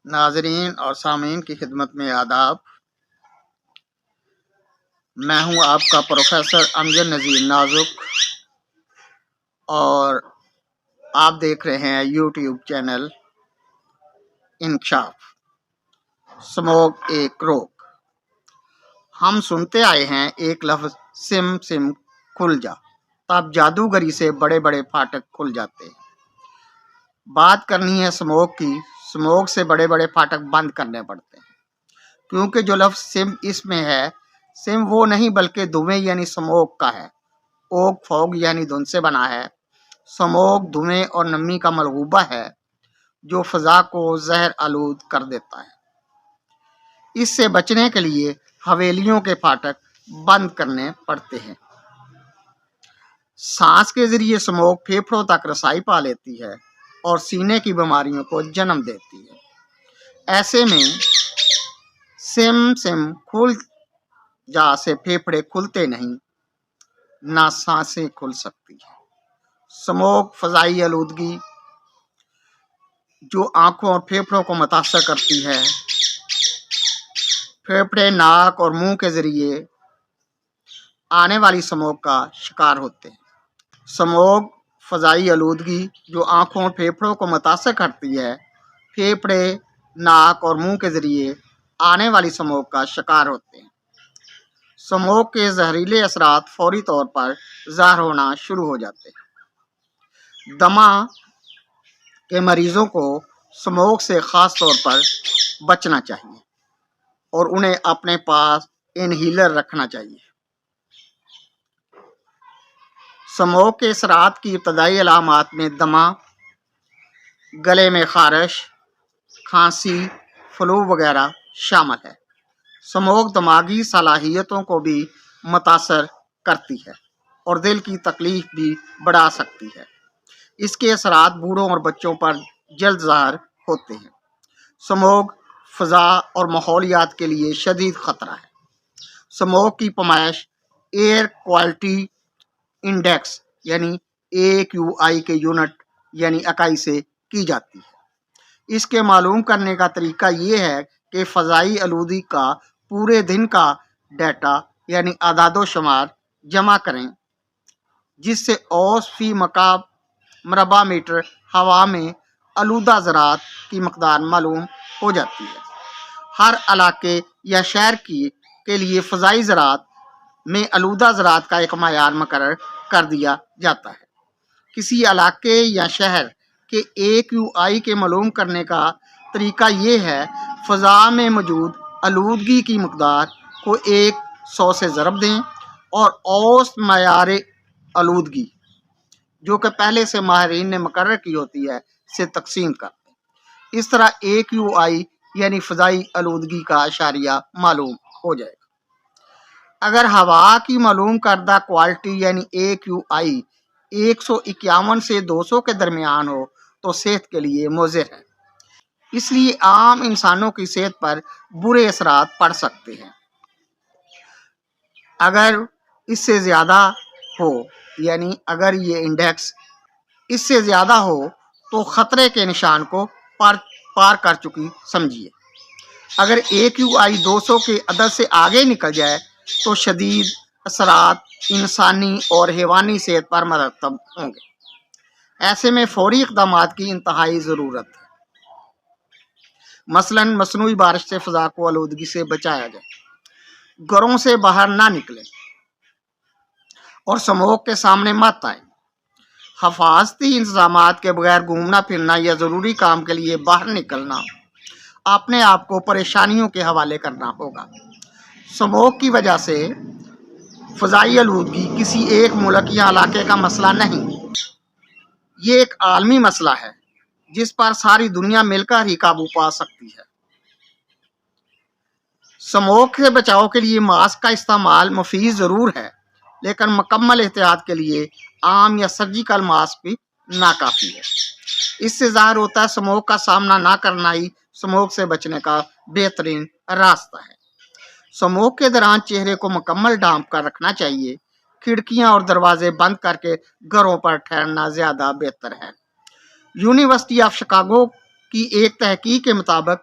ناظرین اور سامعین کی خدمت میں آداب۔ میں ہوں آپ کا پروفیسر امجد نذیر نازک اور آپ دیکھ رہے ہیں یوٹیوب چینل انکشاف۔ سموگ ایک روگ۔ ہم سنتے آئے ہیں ایک لفظ سم سم کھل جا، تب جادوگری سے بڑے بڑے پھاٹک کھل جاتے ہیں۔ بات کرنی ہے سموگ کی، سموگ سے بڑے بڑے پھاٹک بند کرنے پڑتے ہیں، کیونکہ جو لفظ سم اس میں ہے، سم وہ نہیں بلکہ دھویں یعنی سموگ کا ہے۔ اوگ فوگ یعنی دھن سے بنا ہے۔ سموگ دھویں اور نمی کا ملغوبہ ہے جو فضا کو زہر آلود کر دیتا ہے۔ اس سے بچنے کے لیے حویلیوں کے پھاٹک بند کرنے پڑتے ہیں۔ سانس کے ذریعے سموگ پھیپھڑوں تک رسائی پا لیتی ہے اور سینے کی بیماریوں کو جنم دیتی ہے۔ ایسے میں سم سم کھل جا سے پھیپھڑے کھلتے نہیں، نہ سانسیں کھل سکتی ہیں۔ سموگ فضائی آلودگی جو آنکھوں اور پھیپھڑوں کو متاثر کرتی ہے، پھیپھڑے ناک اور منہ کے ذریعے آنے والی سموگ کا شکار ہوتے ہیں۔ سموگ فضائی آلودگی جو آنکھوں اور پھیپھڑوں کو متاثر کرتی ہے، پھیپھڑے ناک اور منہ کے ذریعے آنے والی سموگ کا شکار ہوتے ہیں۔ سموگ کے زہریلے اثرات فوری طور پر ظاہر ہونا شروع ہو جاتے ہیں۔ دمہ کے مریضوں کو سموگ سے خاص طور پر بچنا چاہیے اور انہیں اپنے پاس انہیلر رکھنا چاہیے۔ سموگ کے اثرات کی ابتدائی علامات میں دمہ، گلے میں خارش، کھانسی، فلو وغیرہ شامل ہے۔ سموگ دماغی صلاحیتوں کو بھی متاثر کرتی ہے اور دل کی تکلیف بھی بڑھا سکتی ہے۔ اس کے اثرات بوڑھوں اور بچوں پر جلد ظاہر ہوتے ہیں۔ سموگ فضا اور ماحولیات کے لیے شدید خطرہ ہے۔ سموگ کی پیمائش ایئر کوالٹی انڈیکس یعنی AQI کے یونٹ یعنی اکائی سے کی جاتی ہے۔ اس کے معلوم کرنے کا طریقہ یہ ہے کہ فضائی آلودگی کا پورے دن کا ڈیٹا یعنی اعداد و شمار جمع کریں، جس سے اوز فی مربع میٹر ہوا میں آلودہ ذرات کی مقدار معلوم ہو جاتی ہے۔ ہر علاقے یا شہر کے لیے فضائی ذرات میں آلودہ ذرات کا ایک معیار مقرر کر دیا جاتا ہے۔ کسی علاقے یا شہر کے AQI کے معلوم کرنے کا طریقہ یہ ہے، فضا میں موجود آلودگی کی مقدار کو 100 سے ضرب دیں اور اوسط معیار آلودگی جو کہ پہلے سے ماہرین نے مقرر کی ہوتی ہے سے تقسیم کر دیں۔ اس طرح AQI یعنی فضائی آلودگی کا اشاریہ معلوم ہو جائے گا۔ اگر ہوا کی معلوم کردہ کوالٹی یعنی AQI 151 سے 200 کے درمیان ہو تو صحت کے لیے مضر ہے۔ اس لیے عام انسانوں کی صحت پر برے اثرات پڑ سکتے ہیں۔ اگر اس سے زیادہ ہو یعنی اگر یہ انڈیکس اس سے زیادہ ہو تو خطرے کے نشان کو پار کر چکی سمجھیے۔ اگر AQI 200 کے عدد سے آگے نکل جائے تو شدید اثرات انسانی اور حیوانی صحت پر مرتب ہوں گے۔ ایسے میں فوری اقدامات کی انتہائی ضرورت ہے۔ مثلاً مصنوعی بارش سے فضا کو آلودگی سے بچایا جائے، گھروں سے باہر نہ نکلیں اور سموگ کے سامنے مت آئیں، حفاظتی انتظامات کے بغیر گھومنا پھرنا یا ضروری کام کے لیے باہر نکلنا اپنے آپ کو پریشانیوں کے حوالے کرنا ہوگا۔ سموگ کی وجہ سے فضائی آلودگی کسی ایک ملک یا علاقے کا مسئلہ نہیں، یہ ایک عالمی مسئلہ ہے جس پر ساری دنیا مل کر ہی قابو پا سکتی ہے۔ سموگ سے بچاؤ کے لیے ماسک کا استعمال مفید ضرور ہے، لیکن مکمل احتیاط کے لیے عام یا سرجیکل ماسک بھی ناکافی ہے۔ اس سے ظاہر ہوتا ہے سموگ کا سامنا نہ کرنا ہی سموگ سے بچنے کا بہترین راستہ ہے۔ سموگ کے دوران چہرے کو مکمل ڈھانپ کر رکھنا چاہیے۔ کھڑکیاں اور دروازے بند کر کے گھروں پر ٹھہرنا زیادہ بہتر ہے۔ یونیورسٹی آف شکاگو کی ایک تحقیق کے مطابق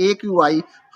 AQI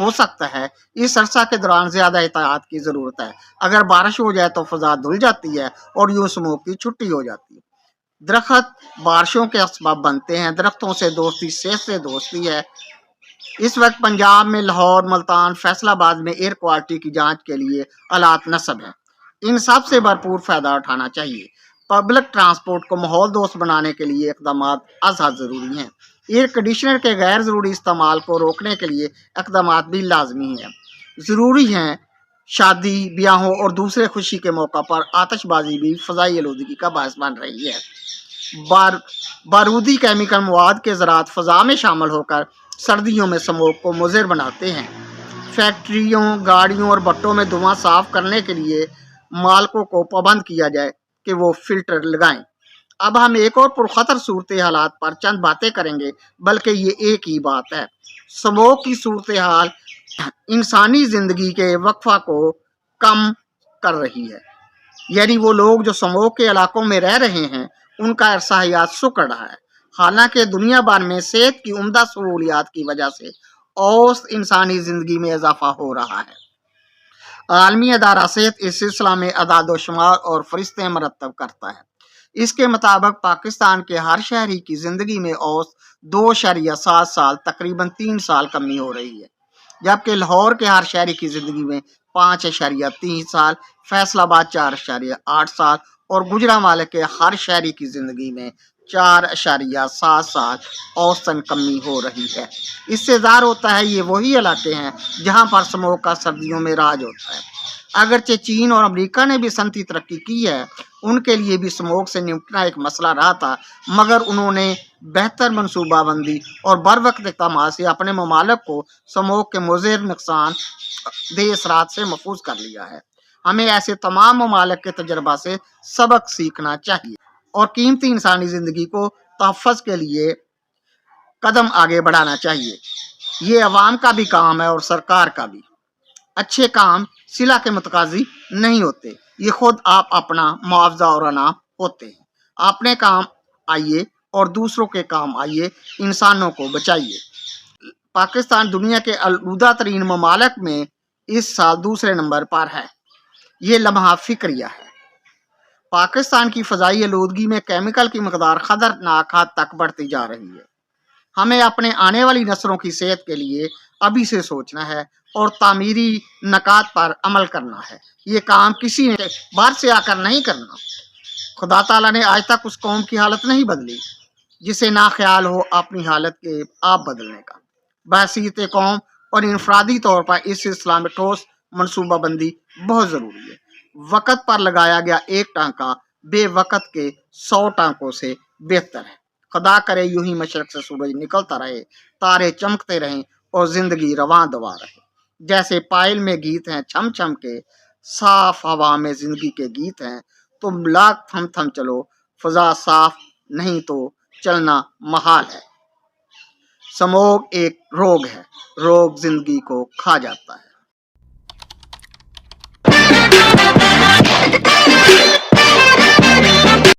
ہو سکتا ہے اس عرصہ کے دوران زیادہ احتیاط کی ضرورت ہے۔ اگر بارش ہو جائے تو فضا دھل جاتی ہے اور یوں اسموگ کی چھٹی ہو جاتی ہے۔ درخت بارشوں کے اسباب بنتے ہیں، درختوں سے دوستی صحت سے دوستی ہے۔ اس وقت پنجاب میں لاہور، ملتان، فیصل آباد میں ایئر کوالٹی کی جانچ کے لیے آلات نصب ہیں۔ ان سب سے بھرپور فائدہ اٹھانا چاہیے۔ پبلک ٹرانسپورٹ کو ماحول دوست بنانے کے لیے اقدامات از حد ضروری ہیں۔ ایئر کنڈیشنر کے غیر ضروری استعمال کو روکنے کے لیے اقدامات بھی لازمی ہیں۔ ضروری ہیں شادی، بیاہوں اور دوسرے خوشی کے موقع پر آتش بازی بھی فضائی آلودگی کا باعث بن رہی ہے۔ بارودی کیمیکل مواد کے ذرات فضا میں شامل ہو کر سردیوں میں اسموگ کو مضر بناتے ہیں۔ فیکٹریوں، گاڑیوں اور بھٹوں میں دھواں صاف کرنے کے لیے مالکوں کو پابند کیا جائے کہ وہ فلٹر لگائیں۔ اب ہم ایک اور پرخطر صورتحالات پر چند باتیں کریں گے، بلکہ یہ ایک ہی بات ہے۔ اسموگ کی صورتحال انسانی زندگی کے وقفہ کو کم کر رہی ہے، یعنی وہ لوگ جو اسموگ کے علاقوں میں رہ رہے ہیں ان کا عرصہ حیات سکڑ رہا ہے۔ حالانکہ دنیا بھر میں صحت کی عمدہ سہولیات کی وجہ سے اوسط انسانی زندگی میں اضافہ ہو رہا ہے۔ عالمی ادارہ صحت اس سلسلہ میں اعداد و شمار اور فہرستیں مرتب کرتا ہے۔ اس کے مطابق پاکستان کے ہر شہری کی زندگی میں اوسط 2.7 سال تقریباً 3 سال کمی ہو رہی ہے، جبکہ لاہور کے ہر شہری کی زندگی میں 5.3 سال، فیصل آباد 4.8 سال اور گجرانوالے کے ہر شہری کی زندگی میں 4.7 سال اوسطاً کمی ہو رہی ہے۔ اس سے ظاہر ہوتا ہے یہ وہی علاقے ہیں جہاں پر اسموگ کا سردیوں میں راج ہوتا ہے۔ اگرچہ چین اور امریکہ نے بھی صنعتی ترقی کی ہے، ان کے لیے بھی اسموگ سے نمٹنا ایک مسئلہ رہا تھا، مگر انہوں نے بہتر منصوبہ بندی اور بروقت اقدامات سے اپنے ممالک کو اسموگ کے مضر نقصان دہ اثرات سے محفوظ کر لیا ہے۔ ہمیں ایسے تمام ممالک کے تجربہ سے سبق سیکھنا چاہیے اور قیمتی انسانی زندگی کو تحفظ کے لیے قدم آگے بڑھانا چاہیے۔ یہ عوام کا بھی کام ہے اور سرکار کا بھی۔ اچھے کام صلہ کے متقاضی نہیں ہوتے، یہ خود آپ اپنا معاوضہ اور انعام ہوتے ہیں۔ اپنے کام آئیے اور دوسروں کے کام آئیے، انسانوں کو بچائیے۔ پاکستان دنیا کے آلودہ ترین ممالک میں اس سال دوسرے نمبر پر ہے۔ یہ لمحہ فکریہ ہے۔ پاکستان کی فضائی آلودگی میں کیمیکل کی مقدار خطرناک حد تک بڑھتی جا رہی ہے۔ ہمیں اپنے آنے والی نسلوں کی صحت کے لیے ابھی سے سوچنا ہے اور تعمیری نکات پر عمل کرنا ہے۔ یہ کام کسی نے باہر سے آ کر نہیں کرنا۔ خدا تعالیٰ نے آج تک اس قوم کی حالت نہیں بدلی جسے نہ خیال ہو اپنی حالت کے آپ بدلنے کا۔ بحیثیت قوم اور انفرادی طور پر اس سلسلہ میں ٹھوس منصوبہ بندی بہت ضروری ہے۔ وقت پر لگایا گیا ایک ٹانکا بے وقت کے 100 ٹانکوں سے بہتر ہے۔ خدا کرے یوں ہی مشرق سے سورج نکلتا رہے، تارے چمکتے رہیں اور زندگی رواں دوا رہے۔ جیسے پائل میں گیت ہیں چھم چھم کے، صاف ہوا میں زندگی کے گیت ہیں، تم لاکھ تھم تھم چلو، فضا صاف نہیں تو چلنا محال ہے۔ اسموگ ایک روگ ہے، روگ زندگی کو کھا جاتا ہے۔